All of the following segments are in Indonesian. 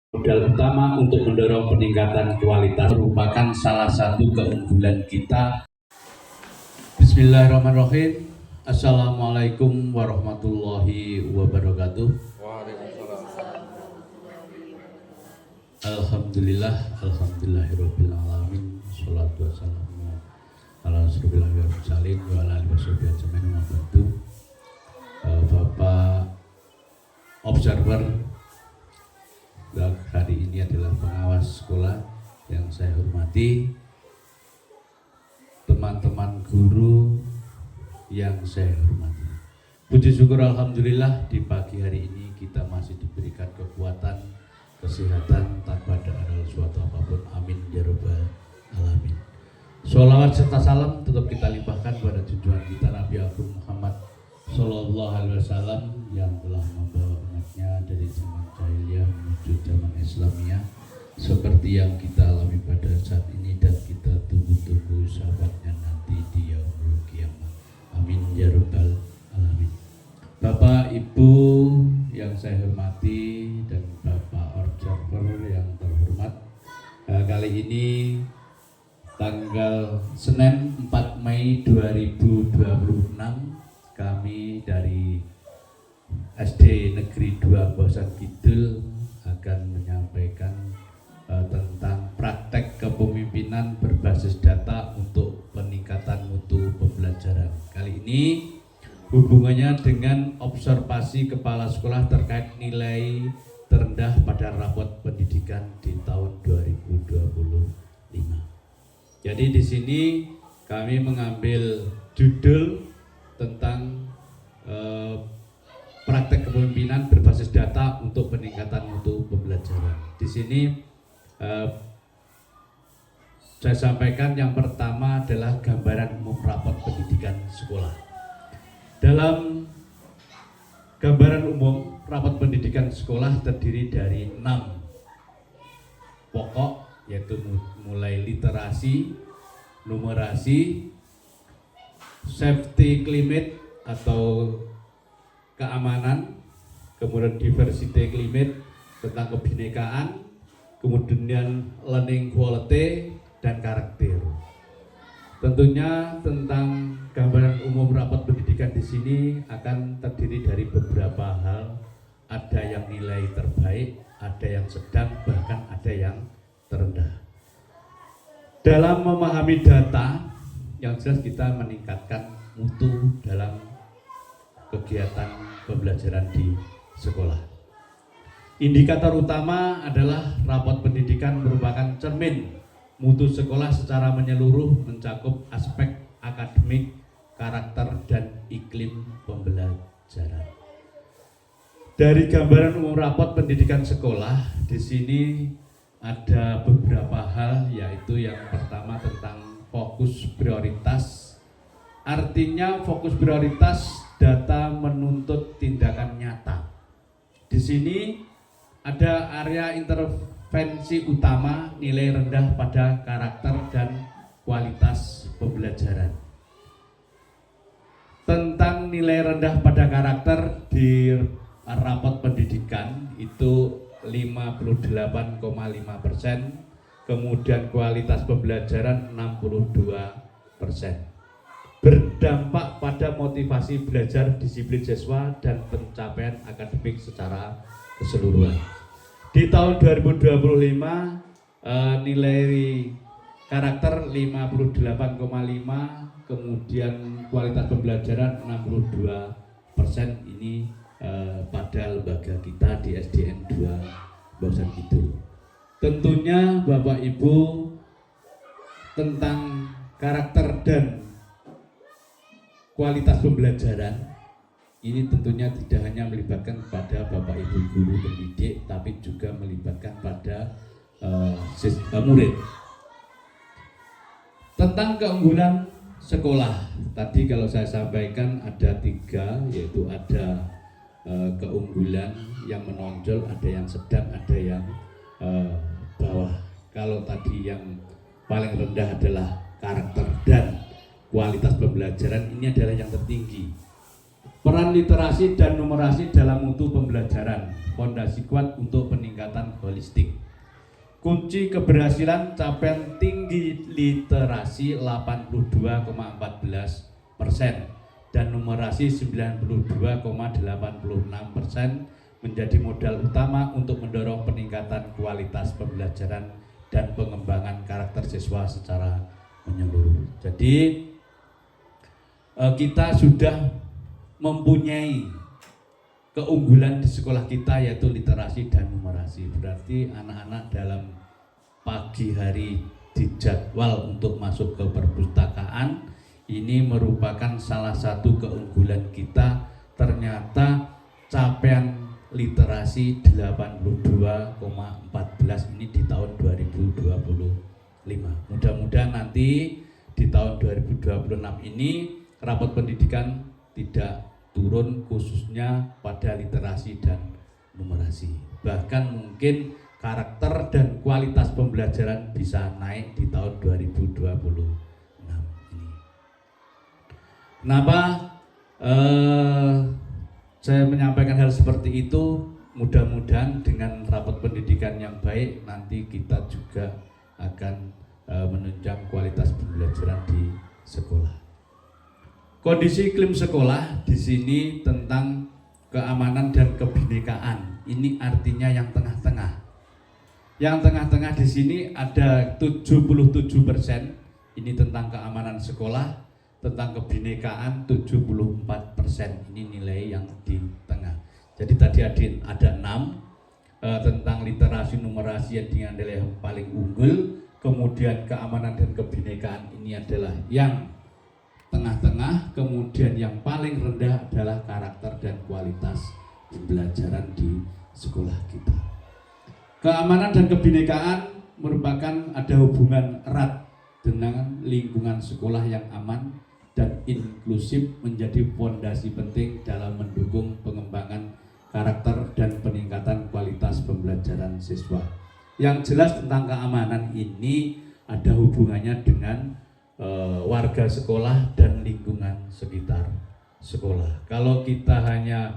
Modal utama untuk mendorong peningkatan kualitas merupakan salah satu keunggulan kita. Bismillahirrahmanirrahim. Assalamualaikum warahmatullahi wabarakatuh. Alhamdulillahirabbil alamin. Sholatu wassalamu ala asyrofil anbiya'i wal mursalin wa ala alihi washabihi ajmain. Bapak observer hari ini adalah pengawas sekolah yang saya hormati, teman-teman guru yang saya hormati. Puji syukur alhamdulillah di pagi hari ini kita masih diberikan kekuatan, kesehatan tanpa ada suatu apapun. Amin ya rabbal alamin. Sholawat serta salam tetap kita limpahkan pada junjungan kita Nabi Agung Muhammad Sallallahu Alaihi Wasallam yang telah membawa umatnya dari zaman jahiliyah menuju zaman Islamiyah seperti yang kita alami pada saat ini dan kita tunggu-tunggu sahabatnya nanti di yaumul kiamat. Amin ya rabbal alamin. Bapak Ibu yang saya hormati dan Bapak observer yang terhormat, kali ini tanggal Senin 4 Mei 2026 kami dari SD Negeri 2 Bosan Kidul akan menyampaikan tentang praktek kepemimpinan berbasis data untuk peningkatan mutu pembelajaran. Kali ini hubungannya dengan observasi kepala sekolah terkait nilai terendah pada rapot pendidikan di tahun 2025. Jadi di sini kami mengambil judul tentang praktek kepemimpinan berbasis data untuk peningkatan mutu pembelajaran. Di sini saya sampaikan yang pertama adalah gambaran umum rapot pendidikan sekolah. Dalam gambaran umum rapot pendidikan sekolah terdiri dari 6 pokok, yaitu mulai literasi, numerasi, safety climate atau keamanan, kemudian diversity climate tentang kebinekaan, kemudian learning quality dan karakter. Tentunya tentang gambaran umum rapat pendidikan di sini akan terdiri dari beberapa hal. Ada yang nilai terbaik, ada yang sedang, bahkan ada yang terendah. Dalam memahami data, yang jelas kita meningkatkan mutu dalam kegiatan pembelajaran di sekolah. Indikator utama adalah rapot pendidikan merupakan cermin mutu sekolah secara menyeluruh, mencakup aspek akademik, karakter, dan iklim pembelajaran. Dari gambaran umum rapot pendidikan sekolah, di sini ada beberapa hal, yaitu yang pertama tentang fokus prioritas. Artinya fokus prioritas data menuntut tindakan nyata. Di sini ada area intervensi utama, nilai rendah pada karakter dan kualitas pembelajaran. Tentang nilai rendah pada karakter di rapot pendidikan itu 58,5%, kemudian kualitas pembelajaran 62%. Berdampak pada motivasi belajar, disiplin siswa, dan pencapaian akademik secara keseluruhan. Di tahun 2025 nilai karakter 58,5, kemudian kualitas pembelajaran 62%. Ini pada lembaga kita di SDN 2 Bosan Kidul. Tentunya Bapak Ibu, tentang karakter dan kualitas pembelajaran ini tentunya tidak hanya melibatkan pada Bapak Ibu guru pendidik, tapi juga melibatkan pada murid. Tentang keunggulan sekolah, tadi kalau saya sampaikan ada 3, yaitu ada keunggulan yang menonjol, ada yang sedang, ada yang bawah. Kalau tadi yang paling rendah adalah karakter dan kualitas pembelajaran, ini adalah yang tertinggi. Peran literasi dan numerasi dalam mutu pembelajaran, fondasi kuat untuk peningkatan holistik. Kunci keberhasilan capaian tinggi literasi 82,14% dan numerasi 92,86% menjadi modal utama untuk mendorong peningkatan kualitas pembelajaran dan pengembangan karakter siswa secara menyeluruh. Jadi kita sudah mempunyai keunggulan di sekolah kita, yaitu literasi dan numerasi. Berarti anak-anak dalam pagi hari dijadwal untuk masuk ke perpustakaan, ini merupakan salah satu keunggulan kita. Ternyata capaian literasi 82,14 ini di tahun 2025. Mudah-mudahan nanti di tahun 2026 ini rapot pendidikan tidak turun khususnya pada literasi dan numerasi. Bahkan mungkin karakter dan kualitas pembelajaran bisa naik di tahun 2026 ini. Kenapa saya menyampaikan hal seperti itu? Mudah-mudahan dengan rapot pendidikan yang baik nanti kita juga akan menunjang kualitas pembelajaran di sekolah. Kondisi iklim sekolah di sini tentang keamanan dan kebinekaan. Ini artinya yang tengah-tengah. Yang tengah-tengah di sini ada 77%. Ini tentang keamanan sekolah, tentang kebinekaan 74%. Ini nilai yang di tengah. Jadi tadi ada 6 tentang literasi numerasi yang dengan nilai yang paling unggul. Kemudian keamanan dan kebinekaan ini adalah yang tengah-tengah, kemudian yang paling rendah adalah karakter dan kualitas pembelajaran di sekolah kita. Keamanan dan kebinekaan merupakan ada hubungan erat dengan lingkungan sekolah yang aman dan inklusif, menjadi fondasi penting dalam mendukung pengembangan karakter dan peningkatan kualitas pembelajaran siswa. Yang jelas tentang keamanan ini ada hubungannya dengan warga sekolah dan lingkungan sekitar sekolah. Kalau kita hanya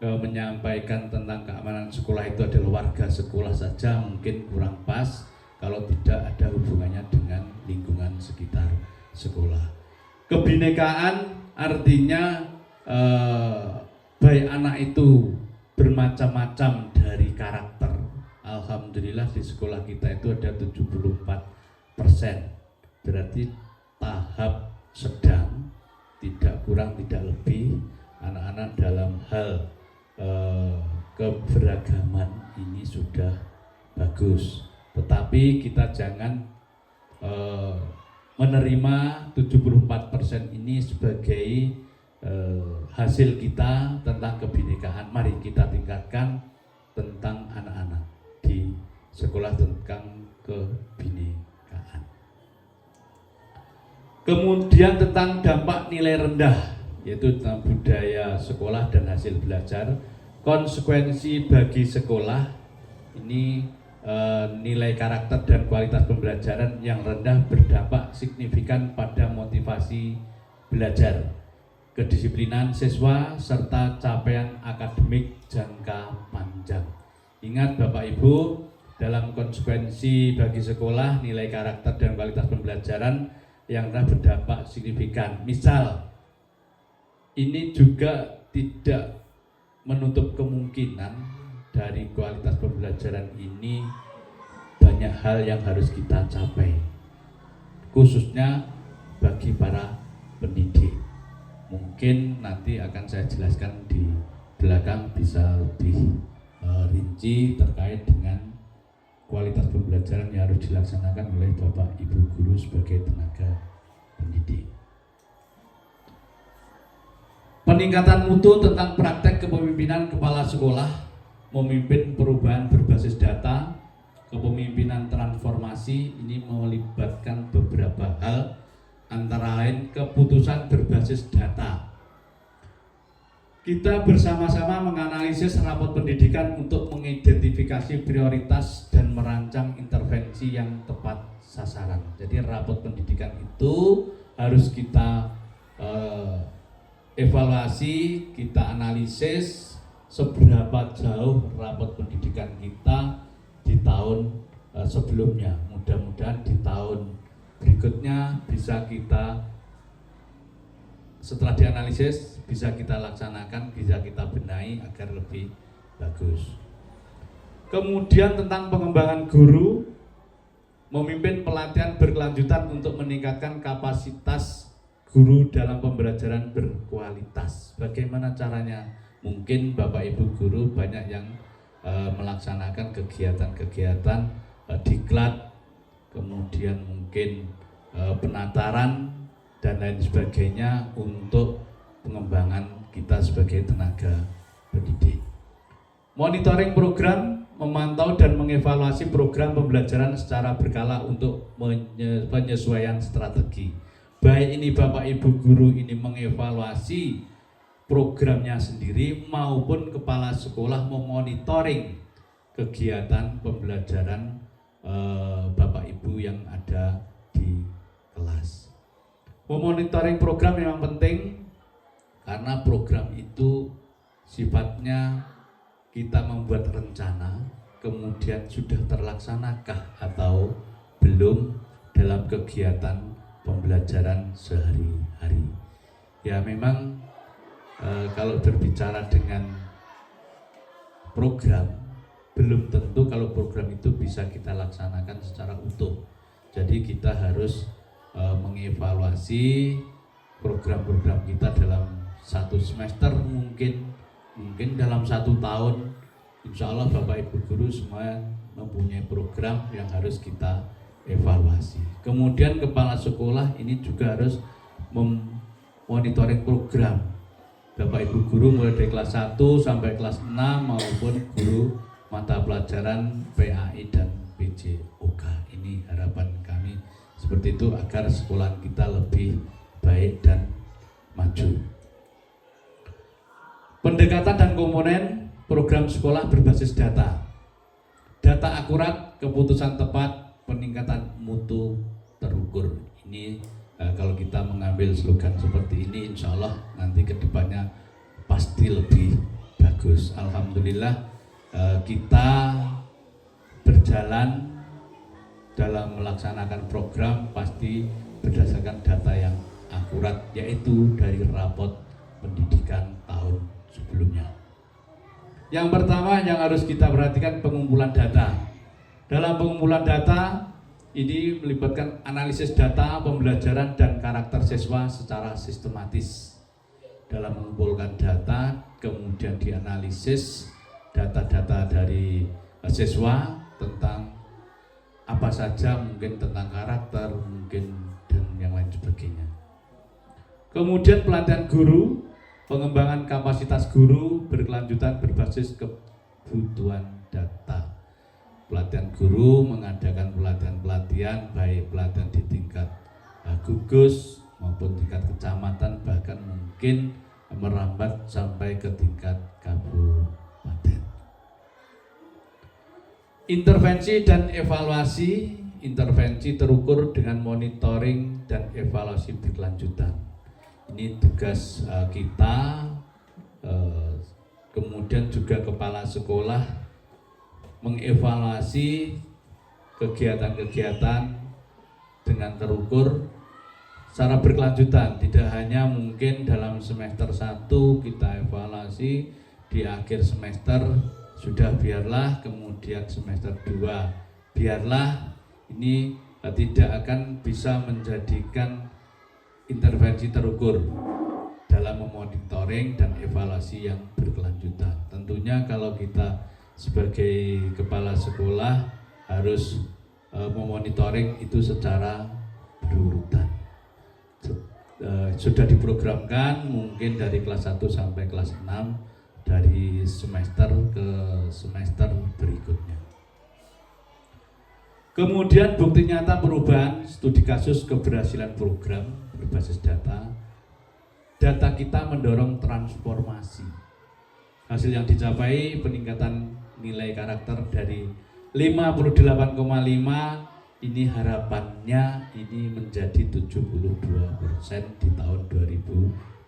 menyampaikan tentang keamanan sekolah itu adalah warga sekolah saja, mungkin kurang pas kalau tidak ada hubungannya dengan lingkungan sekitar sekolah. Kebinekaan artinya baik anak itu bermacam-macam dari karakter. Alhamdulillah di sekolah kita itu ada 74%. Berarti tahap sedang, tidak kurang tidak lebih, anak-anak dalam hal keberagaman ini sudah bagus. Tetapi kita jangan menerima 74% ini sebagai hasil kita tentang kebinekaan. Mari kita tingkatkan tentang anak-anak di sekolah tentang kebinekaan. Kemudian tentang dampak nilai rendah, yaitu tentang budaya sekolah dan hasil belajar. Konsekuensi bagi sekolah ini nilai karakter dan kualitas pembelajaran yang rendah berdampak signifikan pada motivasi belajar, kedisiplinan siswa, serta capaian akademik jangka panjang. Ingat Bapak Ibu, dalam konsekuensi bagi sekolah, nilai karakter dan kualitas pembelajaran yang berdampak signifikan. Misal, ini juga tidak menutup kemungkinan dari kualitas pembelajaran ini banyak hal yang harus kita capai, khususnya bagi para pendidik. Mungkin nanti akan saya jelaskan di belakang bisa lebih rinci terkait dengan kualitas pembelajaran yang harus dilaksanakan oleh Bapak Ibu guru sebagai tenaga pendidik. Peningkatan mutu tentang praktek kepemimpinan kepala sekolah, memimpin perubahan berbasis data, kepemimpinan transformasi ini melibatkan beberapa hal, antara lain keputusan berbasis data. Kita bersama-sama menganalisis rapot pendidikan untuk mengidentifikasi prioritas dan merancang intervensi yang tepat sasaran. Jadi rapot pendidikan itu harus kita evaluasi, kita analisis seberapa jauh rapot pendidikan kita di tahun sebelumnya. Mudah-mudahan di tahun berikutnya bisa kita, setelah dianalisis, bisa kita laksanakan, bisa kita benahi agar lebih bagus. Kemudian tentang pengembangan guru, memimpin pelatihan berkelanjutan untuk meningkatkan kapasitas guru dalam pembelajaran berkualitas. Bagaimana caranya? Mungkin Bapak Ibu guru banyak yang melaksanakan kegiatan-kegiatan diklat, kemudian mungkin penataran dan lain sebagainya untuk pengembangan kita sebagai tenaga pendidik. Monitoring program, memantau dan mengevaluasi program pembelajaran secara berkala untuk penyesuaian strategi. Baik ini Bapak Ibu guru ini mengevaluasi programnya sendiri maupun kepala sekolah memonitoring kegiatan pembelajaran Bapak Ibu yang ada di kelas. Memonitoring program memang penting karena program itu sifatnya kita membuat rencana, kemudian sudah terlaksanakah atau belum dalam kegiatan pembelajaran sehari-hari. Ya memang kalau berbicara dengan program, belum tentu kalau program itu bisa kita laksanakan secara utuh. Jadi kita harus mengevaluasi program-program kita dalam satu semester, mungkin dalam 1 tahun. Insya Allah Bapak Ibu guru semua mempunyai program yang harus kita evaluasi. Kemudian kepala sekolah ini juga harus memonitoring program Bapak Ibu guru mulai dari kelas 1 sampai kelas 6 maupun guru mata pelajaran PAI dan PJOK. Ini harapan kami seperti itu agar sekolah kita lebih baik dan maju. Pendekatan dan komponen program sekolah berbasis data. Data akurat, keputusan tepat, peningkatan mutu terukur. Ini kalau kita mengambil slogan seperti ini, insya Allah nanti kedepannya pasti lebih bagus. Alhamdulillah kita berjalan dalam melaksanakan program pasti berdasarkan data yang akurat, yaitu dari rapot pendidikan tahun sebelumnya. Yang pertama yang harus kita perhatikan pengumpulan data. Dalam pengumpulan data ini melibatkan analisis data pembelajaran dan karakter siswa secara sistematis. Dalam mengumpulkan data, kemudian dianalisis data-data dari siswa tentang apa saja, mungkin tentang karakter, mungkin dan yang lain sebagainya. Kemudian pelatihan guru, pengembangan kapasitas guru berkelanjutan berbasis kebutuhan data. Pelatihan guru mengadakan pelatihan-pelatihan, baik pelatihan di tingkat gugus maupun tingkat kecamatan, bahkan mungkin merambat sampai ke tingkat kabupaten. Intervensi dan evaluasi, intervensi terukur dengan monitoring dan evaluasi berkelanjutan. Ini tugas kita, kemudian juga kepala sekolah mengevaluasi kegiatan-kegiatan dengan terukur secara berkelanjutan. Tidak hanya mungkin dalam semester 1 kita evaluasi, di akhir semester sudah biarlah, kemudian semester 2 biarlah. Ini tidak akan bisa menjadikan intervensi terukur dalam memonitoring dan evaluasi yang berkelanjutan. Tentunya kalau kita sebagai kepala sekolah harus memonitoring itu secara berurutan. Sudah diprogramkan mungkin dari kelas 1 sampai kelas 6 dari semester ke semester berikutnya. Kemudian bukti nyata perubahan studi kasus keberhasilan program berbasis data. Data kita mendorong transformasi. Hasil yang dicapai peningkatan nilai karakter dari 58,5, ini harapannya ini menjadi 72% di tahun 2021.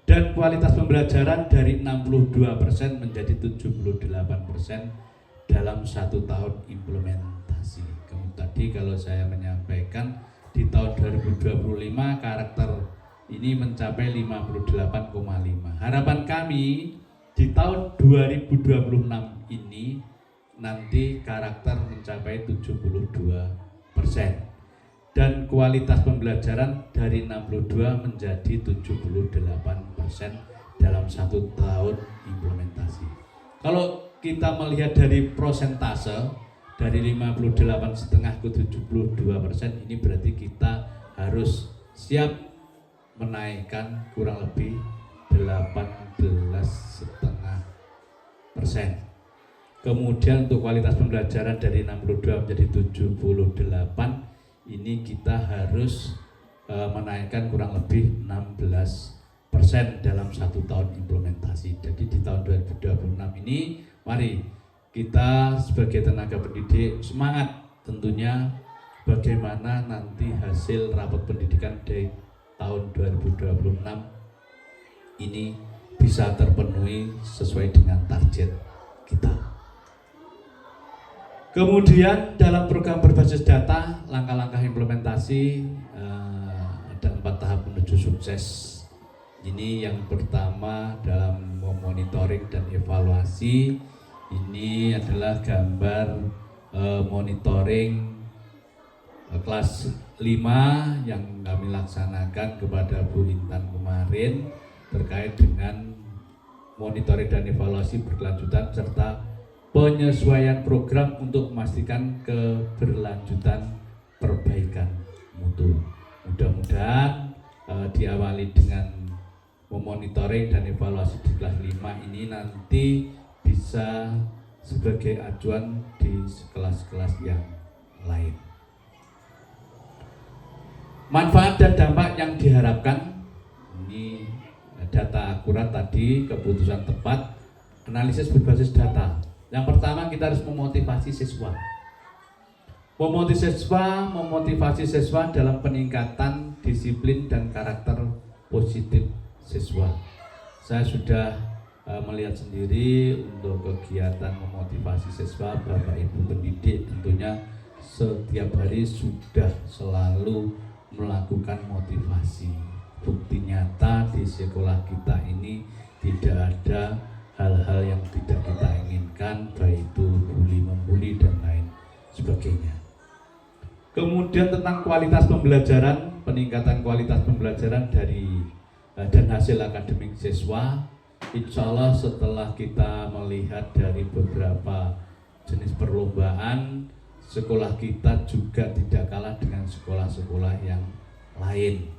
Dan kualitas pembelajaran dari 62% menjadi 78% dalam 1 tahun implementasi. Kemudian tadi kalau saya menyampaikan di tahun 2025 karakter ini mencapai 58,5. Harapan kami di tahun 2026 ini nanti karakter mencapai 72% dan kualitas pembelajaran dari 62 menjadi 78% dalam 1 tahun implementasi. Kalau kita melihat dari prosentase dari 58,5 ke 72%, ini berarti kita harus siap menaikkan kurang lebih 18,5%. Kemudian untuk kualitas pembelajaran dari 62 menjadi 78, ini kita harus menaikkan kurang lebih 16% dalam 1 tahun implementasi. Jadi di tahun 2026 ini mari kita sebagai tenaga pendidik semangat tentunya bagaimana nanti hasil rapat pendidikan di tahun 2026 ini bisa terpenuhi sesuai dengan target kita. Kemudian dalam program berbasis data, langkah-langkah implementasi ada 4 tahap menuju sukses. Ini yang pertama dalam memonitoring dan evaluasi. Ini adalah gambar monitoring kelas 5 yang kami laksanakan kepada Bu Intan kemarin terkait dengan monitoring dan evaluasi berkelanjutan serta penyesuaian program untuk memastikan keberlanjutan perbaikan mutu. Mudah-mudahan diawali dengan memonitoring dan evaluasi di kelas 5 ini nanti bisa sebagai acuan di kelas-kelas yang lain. Manfaat dan dampak yang diharapkan, ini data akurat tadi, keputusan tepat, analisis berbasis data. Yang pertama kita harus memotivasi siswa. Memotivasi siswa dalam peningkatan disiplin dan karakter positif siswa. Saya sudah melihat sendiri untuk kegiatan memotivasi siswa, Bapak Ibu pendidik tentunya setiap hari sudah selalu melakukan motivasi. Bukti nyata di sekolah kita ini tidak ada hal-hal yang tidak kita inginkan, baik itu bully, membuli dan lain sebagainya. Kemudian tentang kualitas pembelajaran, peningkatan kualitas pembelajaran dari dan hasil akademik siswa, insya Allah setelah kita melihat dari beberapa jenis perlombaan, sekolah kita juga tidak kalah dengan sekolah-sekolah yang lain.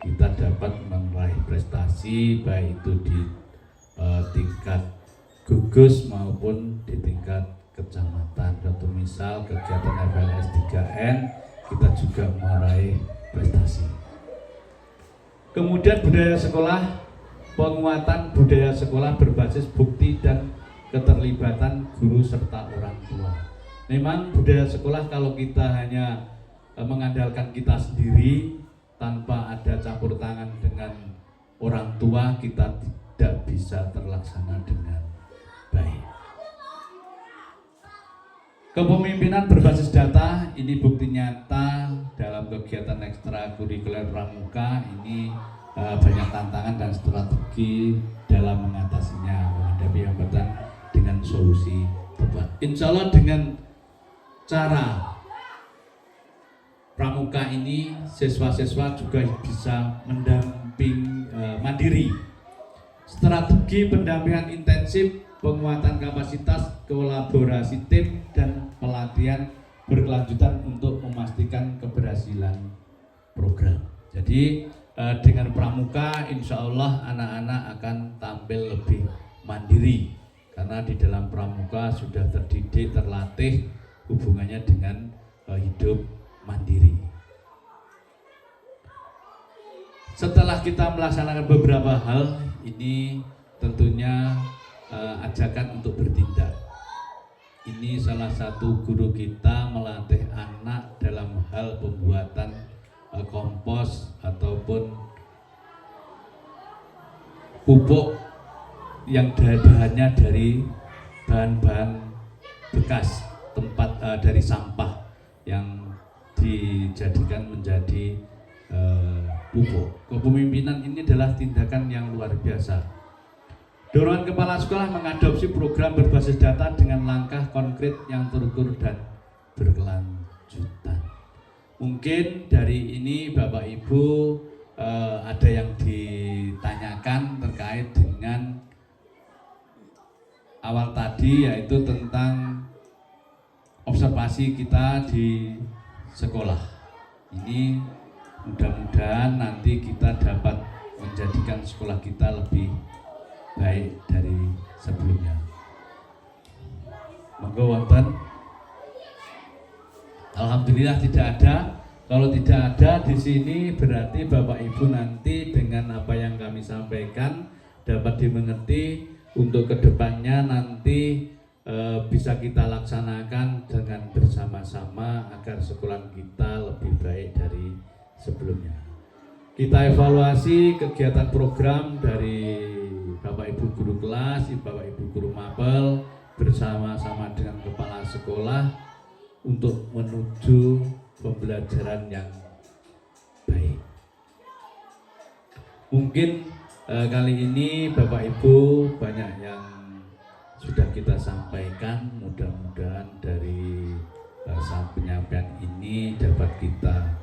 Kita dapat meraih prestasi baik itu di tingkat gugus maupun di tingkat kecamatan. Contoh misal kegiatan FLS 3N kita juga meraih prestasi. Kemudian budaya sekolah, penguatan budaya sekolah berbasis bukti dan keterlibatan guru serta orang tua. Memang budaya sekolah kalau kita hanya mengandalkan kita sendiri tanpa ada campur tangan dengan orang tua, kita tidak bisa terlaksana dengan baik. Kepemimpinan berbasis data ini bukti nyata dalam kegiatan ekstrakurikuler pramuka ini banyak tantangan dan strategi dalam mengatasinya, menghadapi hambatan dengan solusi tepat. Insya Allah dengan cara pramuka ini siswa-siswa juga bisa mendamping mandiri. Strategi pendampingan intensif, penguatan kapasitas, kolaborasi tim, dan pelatihan berkelanjutan untuk memastikan keberhasilan program. Jadi dengan pramuka insya Allah anak-anak akan tampil lebih mandiri karena di dalam pramuka sudah terdidik, terlatih hubungannya dengan hidup mandiri. Setelah kita melaksanakan beberapa hal ini, tentunya ajakan untuk bertindak. Ini salah satu guru kita melatih anak dalam hal pembuatan kompos ataupun pupuk yang bahannya dari bahan-bahan bekas tempat dari sampah yang dijadikan menjadi pupuk. Kepemimpinan ini adalah tindakan yang luar biasa. Dorongan kepala sekolah mengadopsi program berbasis data dengan langkah konkret yang terukur dan berkelanjutan. Mungkin dari ini Bapak Ibu ada yang ditanyakan terkait dengan awal tadi, yaitu tentang observasi kita di sekolah. Ini mudah-mudahan nanti kita dapat menjadikan sekolah kita lebih baik dari sebelumnya. Monggo wonten. Alhamdulillah tidak ada. Kalau tidak ada di sini berarti Bapak Ibu nanti dengan apa yang kami sampaikan dapat dimengerti untuk kedepannya nanti bisa kita laksanakan dengan bersama-sama agar sekolah kita lebih baik dari sebelumnya. Kita evaluasi kegiatan program dari Bapak Ibu guru kelas, Bapak Ibu guru mapel bersama-sama dengan kepala sekolah untuk menuju pembelajaran yang baik. Mungkin kali ini Bapak Ibu banyak yang sudah kita sampaikan, mudah-mudahan dari saat penyampaian ini dapat kita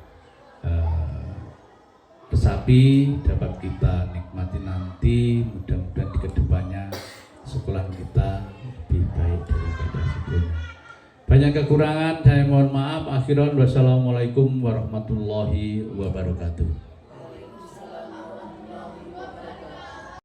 resapi, dapat kita nikmati nanti, mudah-mudahan di kedepannya sekolah kita lebih baik daripada sebelumnya. Banyak kekurangan, saya mohon maaf. Akhiran wassalamualaikum warahmatullahi wabarakatuh.